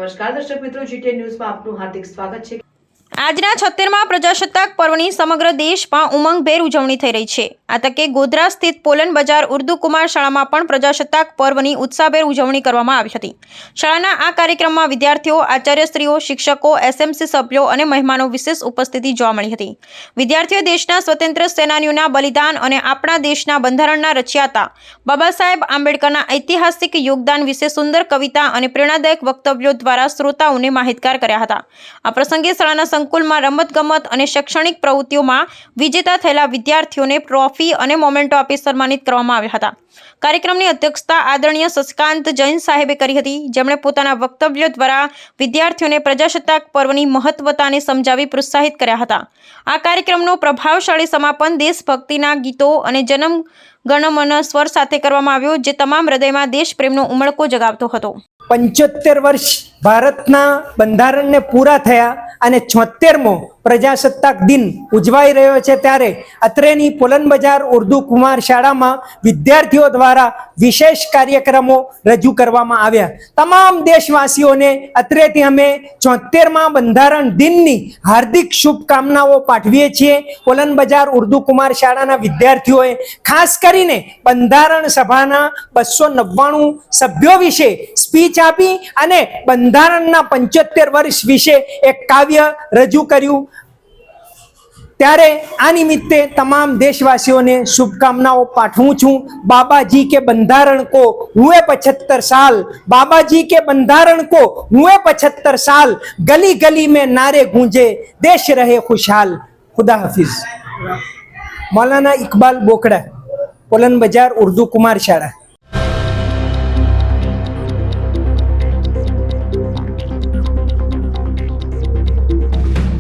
નમસ્કાર દર્શક મિત્રો, જીટીએન ન્યૂઝમાં આપનું હાર્દિક સ્વાગત છે। આજના 76મા પ્રજાસત્તાક પર્વની સમગ્ર દેશમાં ઉમંગભેર ઉજવણી થઈ રહી છે। આ તકે ગોધરા સ્થિત પોલન બજાર ઉર્દુ કુમાર શાળામાં પણ પ્રજાસત્તાક પર્વની ઉત્સાહભેર ઉજવણી કરવામાં આવી હતી। શાળાના આ કાર્યક્રમમાં વિદ્યાર્થીઓ, આચાર્યશ્રીઓ, શિક્ષકો, એસએમસી સભ્યો અને મહેમાનો વિશેષ ઉપસ્થિતિ જોવા મળી હતી। વિદ્યાર્થીઓએ દેશના સ્વતંત્ર સેનાનીઓના બલિદાન અને આપણા દેશના બંધારણના રચયિતા બાબા સાહેબ આંબેડકરના ઐતિહાસિક યોગદાન વિશે સુંદર કવિતા અને પ્રેરણાદાયક વક્તવ્યો દ્વારા શ્રોતાઓને માહિતગાર કર્યા હતા। આ પ્રસંગે શાળાના સંકુલમાં રમતગમત અને શૈક્ષણિક પ્રવૃત્તિઓમાં વિજેતા થયેલા વિદ્યાર્થીઓને ટ્રોફી અને મોમેન્ટો આપી સન્માનિત કરવામાં આવ્યા હતા। કાર્યક્રમની અધ્યક્ષતા આદરણીય શશિકાંત જૈન સાહેબે કરી હતી, જેમણે પોતાના વક્તવ્ય દ્વારા વિદ્યાર્થીઓને પ્રજાસત્તાક પર્વની મહત્વતાને સમજાવી પ્રોત્સાહિત કર્યા હતા। આ કાર્યક્રમનો પ્રભાવશાળી સમાપન દેશભક્તિના ગીતો અને જનમ ગણ મન સ્વર સાથે કરવામાં આવ્યો, જે તમામ હૃદયમાં દેશપ્રેમનો ઉમળકો જગાવતો હતો। 75 વર્ષ ભારતના બંધારણને પૂરા થયા અને 76મો પ્રજાસત્તાક દિન ઉજવાઈ રહ્યો છે, ત્યારે અત્રેની પોલન બજાર ઉર્દુ કુમાર શાળામાં વિદ્યાર્થીઓ દ્વારા વિશેષ કાર્યક્રમો રજૂ કરવામાં આવ્યા। તમામ દેશવાસીઓને અત્રેથી અમે 76મા બંધારણ દિનની હાર્દિક શુભકામનાઓ પાઠવીએ છીએ। પોલન બજાર ઉર્દુ કુમાર શાળાના વિદ્યાર્થીઓએ ખાસ કરીને બંધારણ સભાના 299 સભ્યો વિશે સ્પીચ આપી અને બંધારણના 75 વર્ષ વિશે એક કાવ્ય રજૂ કર્યું। ત્યારે આ નિમિત્તે તમામ દેશવાસીઓને શુભકામનાઓ પાઠવું છું। બાબાજી કે બંધારણ को हुए 75 साल, बाबाजी के बंधारण को हुए 75 साल, गली गली में नारे गूंजे, देश रहे खुशहाल। खुदा हाफिज। मौलाना इकबाल बोकड़ा, पोलन बजार उर्दू कुमार शाळा।